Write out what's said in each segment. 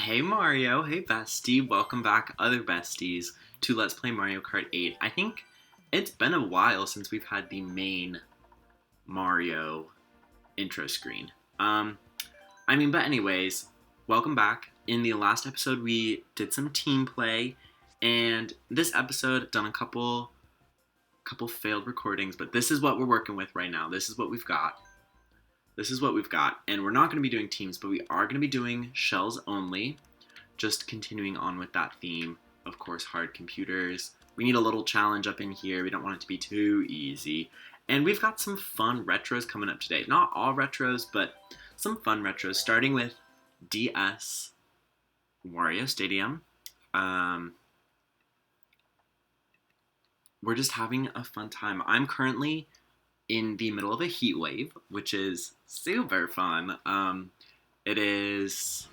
Hey Mario, hey bestie, welcome back other besties to Let's Play Mario Kart 8. I think it's been a while since we've had the main Mario intro screen. But anyways, welcome back. In the last episode we did some team play, and this episode done a couple failed recordings, but this is what we're working with right now. This is what we've got. And we're not going to be doing teams, but we are going to be doing shells only. Just continuing on with that theme. Of course, hard computers. We need a little challenge up in here. We don't want it to be too easy. And we've got some fun retros coming up today. Not all retros, but some fun retros, starting with DS Wario Stadium. We're just having a fun time. I'm currently in the middle of a heat wave, which is super fun. It is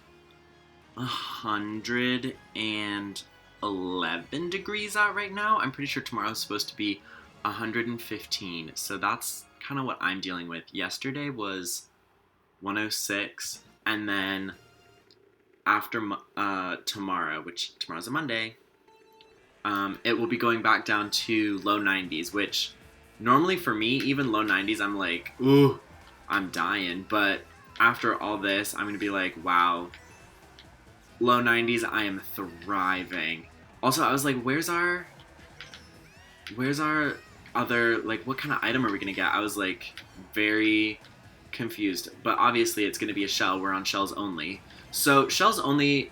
111 degrees out right now. I'm pretty sure tomorrow's supposed to be 115, so that's kind of what I'm dealing with. Yesterday was 106, and then after tomorrow, which tomorrow's a Monday, it will be going back down to low 90s, which normally for me, even low 90s, I'm like, ooh, I'm dying. But after all this, I'm going to be like, wow, low 90s, I am thriving. Also, I was like, where's our other, like, what kind of item are we going to get? I was like, very confused. But obviously, it's going to be a shell. We're on shells only. So shells only,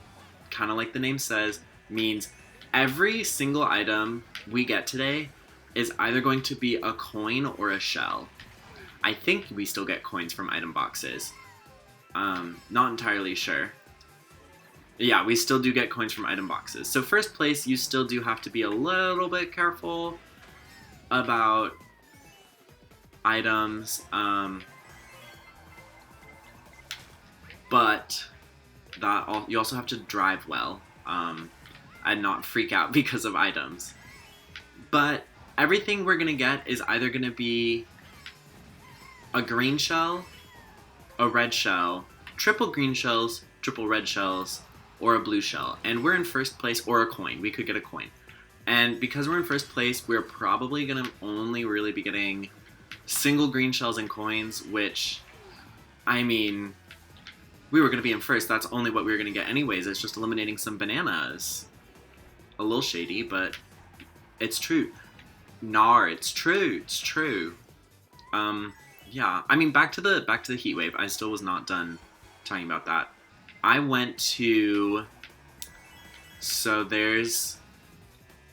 kind of like the name says, means every single item we get today is either going to be a coin or a shell. I think we still get coins from item boxes. Not entirely sure. Yeah, we still do get coins from item boxes. So first place, you still do have to be a little bit careful about items. But you also have to drive well and not freak out because of items. But everything we're going to get is either going to be a green shell, a red shell, triple green shells, triple red shells, or a blue shell. And we're in first place, or a coin. We could get a coin. And because we're in first place, we're probably going to only really be getting single green shells and coins, which, I mean, we were going to be in first. That's only what we were going to get anyways. It's just eliminating some bananas. A little shady, but it's true. It's true. Yeah. I mean, back to the heat wave. I still was not done talking about that. I went to. So there's.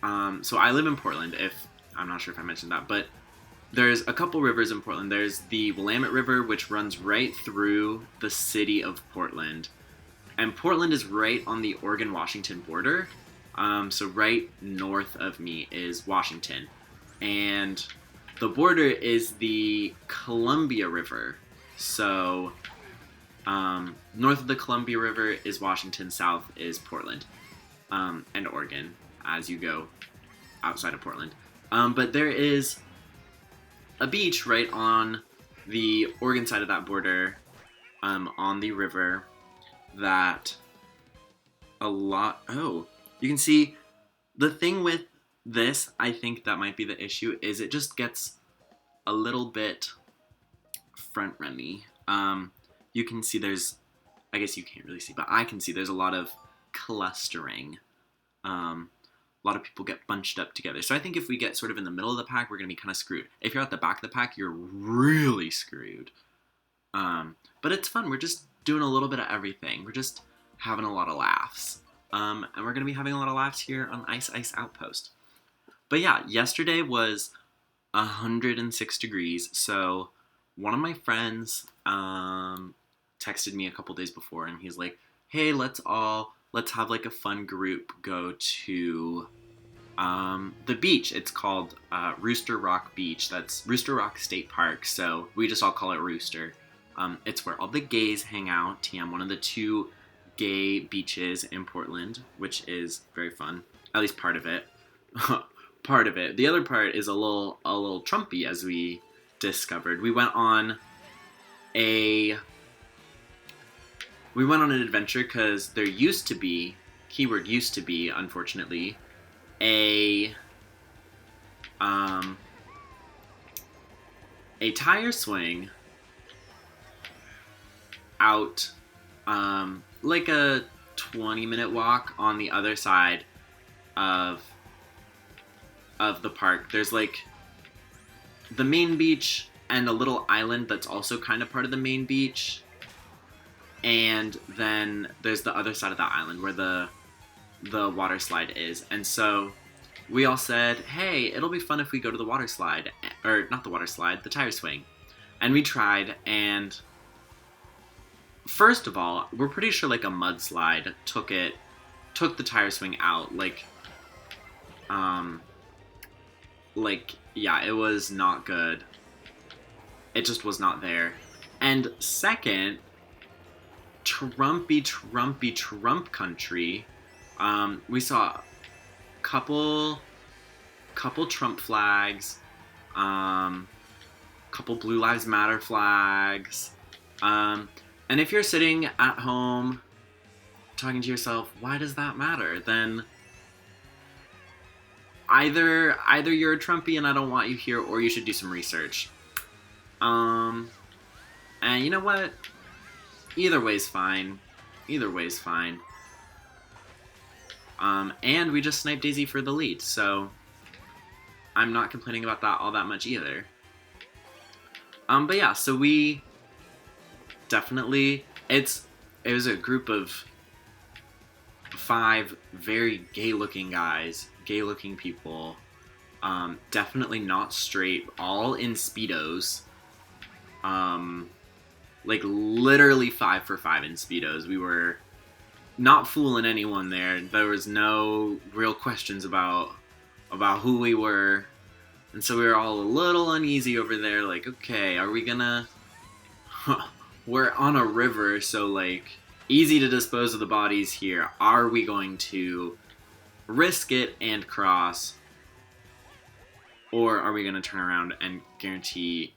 So I live in Portland. I'm not sure if I mentioned that, but there's a couple rivers in Portland. There's the Willamette River, which runs right through the city of Portland, and Portland is right on the Oregon-Washington border. So right north of me is Washington. And the border is the Columbia River. So north of the Columbia River is Washington, south is Portland, and Oregon as you go outside of Portland. But there is a beach right on the Oregon side of that border, on the river, that you can see. The thing with this, I think that might be the issue, is it just gets a little bit front-runny. You can see I guess you can't really see, but I can see there's a lot of clustering. A lot of people get bunched up together. So I think if we get sort of in the middle of the pack, we're going to be kind of screwed. If you're at the back of the pack, you're really screwed. But it's fun. We're just doing a little bit of everything. We're just having a lot of laughs. And we're going to be having a lot of laughs here on Ice Outpost. But yeah, yesterday was 106 degrees, so one of my friends texted me a couple days before, and he's like, hey, let's have like a fun group go to the beach. It's called Rooster Rock Beach. That's Rooster Rock State Park, so we just all call it Rooster. It's where all the gays hang out. One of the two gay beaches in Portland, which is very fun. At least part of it. Part of it. The other part is a little Trumpy, as we discovered. We went on a we went on an adventure because there used to be, keyword used to be, unfortunately, a tire swing out, like a 20-minute walk on the other side of the park. There's like the main beach and a little island that's also kind of part of the main beach. And then there's the other side of that island where the water slide is. And so we all said, hey, it'll be fun if we go to the water slide. Or not the water slide, the tire swing. And we tried, and first of all, we're pretty sure like a mudslide took the tire swing out. Yeah, it was not good. It just was not there. And second, Trumpy Trump country, we saw a couple Trump flags, couple Blue Lives Matter flags, and if you're sitting at home talking to yourself, why does that matter? Then either you're a Trumpy and I don't want you here, or you should do some research. And you know what? Either way's fine. And we just sniped Daisy for the lead, so I'm not complaining about that all that much either. But yeah, so we definitely, it was a group of 5 very gay-looking guys, gay-looking people, definitely not straight, all in Speedos. Like literally 5 for 5 in Speedos. We were not fooling anyone there. There was no real questions about who we were. And so we were all a little uneasy over there, like, okay, are we gonna... We're on a river, so like, easy to dispose of the bodies here. Are we going to risk it and cross? Or are we gonna turn around and guarantee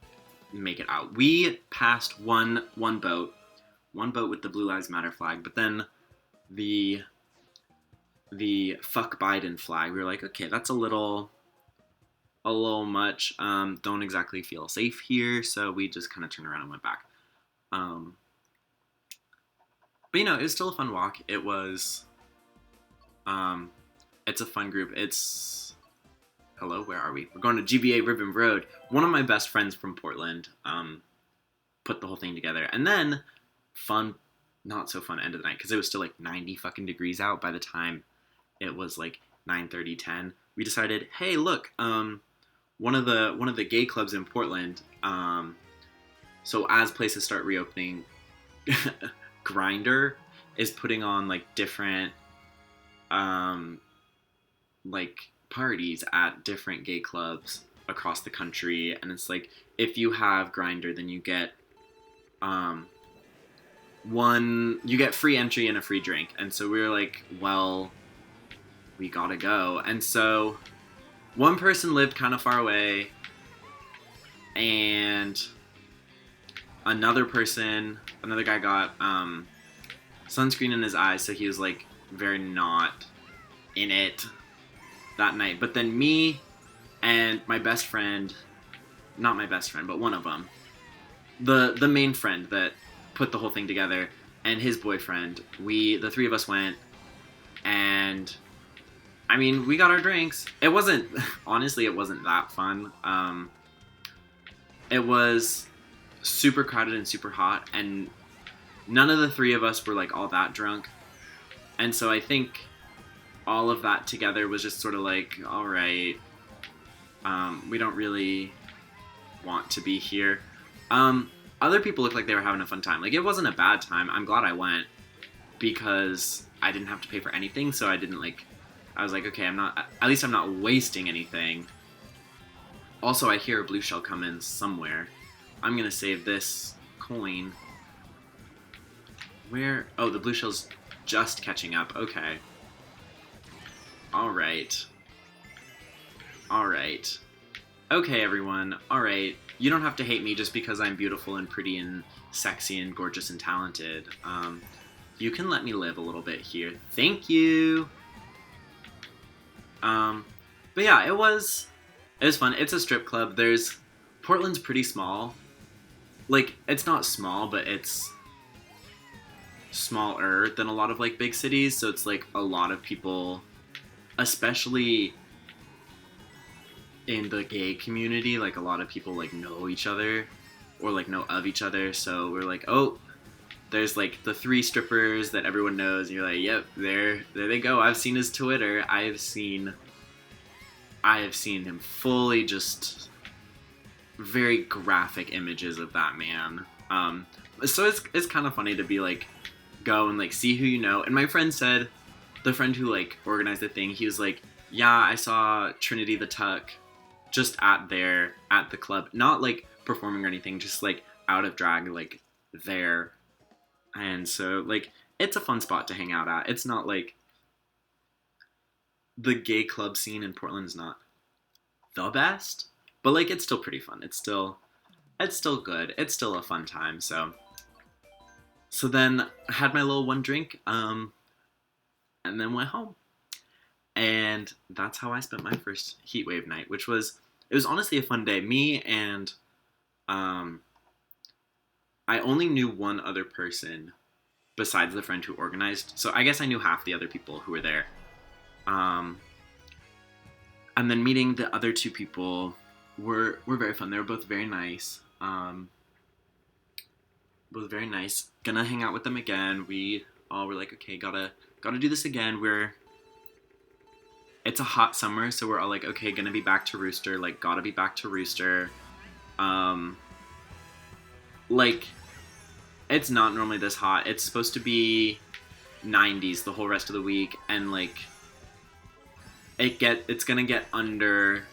make it out? We passed one boat with the Blue Lives Matter flag, but then the fuck Biden flag, we were like, okay, that's a little much. Don't exactly feel safe here, so we just kind of turned around and went back. But you know, it was still a fun walk. It was it's a fun group. Hello, where are we? We're going to GBA Ribbon Road. One of my best friends from Portland put the whole thing together. And then, not so fun end of the night, because it was still like 90 fucking degrees out by the time it was like 9:30, 10. We decided, hey, look, one of the gay clubs in Portland, so as places start reopening, Grindr is putting on like different like parties at different gay clubs across the country, and it's like, if you have Grindr, then you get free entry and a free drink. And so we were like, well, we gotta go. And so one person lived kind of far away, and another guy got sunscreen in his eyes, so he was like very not in it that night. But then me and my best friend, not my best friend, but one of them, the main friend that put the whole thing together, and his boyfriend, the 3 of us went, and I mean, we got our drinks. It wasn't that fun. It was super crowded and super hot, and none of the 3 of us were like all that drunk. And so I think all of that together was just sort of like, all right, we don't really want to be here. Other people looked like they were having a fun time. Like, it wasn't a bad time. I'm glad I went, because I didn't have to pay for anything, so I was like, okay, at least I'm not wasting anything. Also, I hear a blue shell come in somewhere. I'm gonna save this coin. Where? Oh, the blue shell's just catching up. Okay. Alright. Okay, everyone. Alright. You don't have to hate me just because I'm beautiful and pretty and sexy and gorgeous and talented. You can let me live a little bit here. Thank you. But yeah, it was fun. It's a strip club. Portland's pretty small. Like, it's not small, but it's smaller than a lot of like big cities, so it's like a lot of people, especially in the gay community, like a lot of people like know each other or like know of each other. So we're like, oh, there's like the 3 strippers that everyone knows, and you're like, yep, there they go. I've seen his Twitter. I have seen him fully, just very graphic images of that man. So it's kind of funny to be like, go and like see who you know. And my friend said, the friend who like organized the thing, he was like, yeah, I saw Trinity the Tuck just at the club, not like performing or anything, just like out of drag, like there. And so like it's a fun spot to hang out at. It's not like the gay club scene in Portland's not the best, but like it's still pretty fun. It's still good. It's still a fun time. So then I had my little one drink, and then went home. And that's how I spent my first heatwave night, it was honestly a fun day. Me and I only knew one other person besides the friend who organized, so I guess I knew half the other people who were there. And then meeting the other 2 people were very fun. They were both very nice. Both very nice. Gonna hang out with them again. We all were like, okay, gotta do this again. It's a hot summer, so we're all like, okay, gonna be back to Rooster. Like, gotta be back to Rooster. Like, it's not normally this hot. It's supposed to be 90s the whole rest of the week, and like, it's gonna get under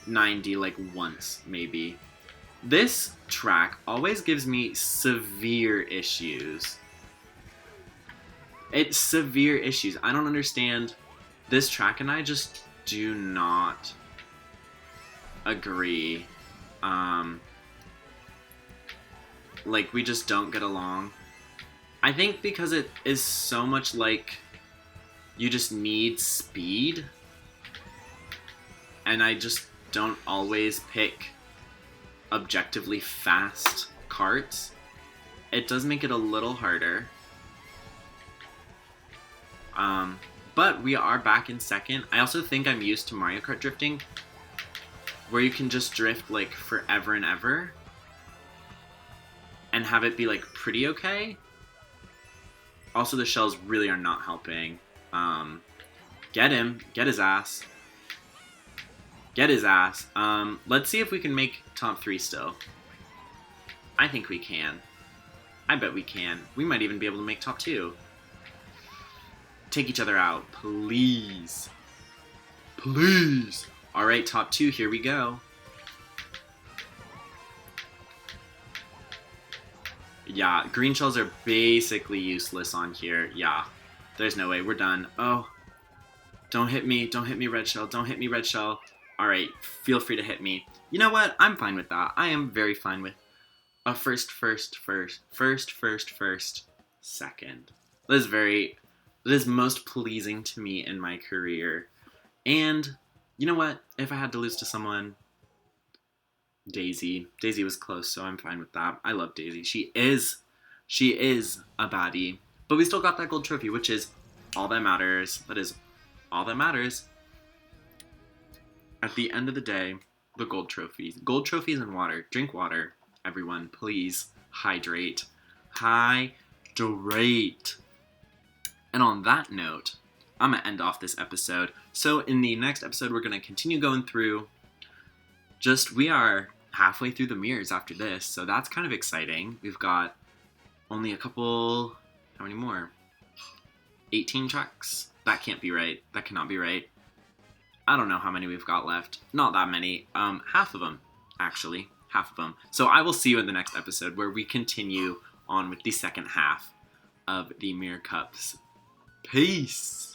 90 like once, maybe. This track always gives me severe issues. It's severe issues. I don't understand. This track and I just do not agree. Like, we just don't get along. I think because it is so much like you just need speed, and I just don't always pick objectively fast karts. It does make it a little harder. But we are back in second. I also think I'm used to Mario Kart drifting, where you can just drift like forever and ever and have it be like pretty okay. Also, the shells really are not helping. Get him. Get his ass. Get his ass. Let's see if we can make top 3 still. I think we can. I bet we can. We might even be able to make top 2. Take each other out, please. Please. All right, top 2, here we go. Yeah, green shells are basically useless on here. Yeah, there's no way. We're done. Oh, don't hit me. Don't hit me, red shell. Don't hit me, red shell. All right, feel free to hit me. You know what? I'm fine with that. I am very fine with a first, second. That is most pleasing to me in my career. And you know what? If I had to lose to someone, Daisy was close, so I'm fine with that. I love Daisy. She is a baddie. But we still got that gold trophy, which is all that matters. That is all that matters. At the end of the day, the gold trophies. Gold trophies and water. Drink water, everyone. Please hydrate. Hydrate. And on that note, I'm going to end off this episode. So in the next episode, we're going to continue going through. We are halfway through the mirrors after this, so that's kind of exciting. We've got only a couple, how many more? 18 tracks? That can't be right. That cannot be right. I don't know how many we've got left. Not that many. Half of them, actually. Half of them. So I will see you in the next episode where we continue on with the second half of the Mirror Cups. Peace!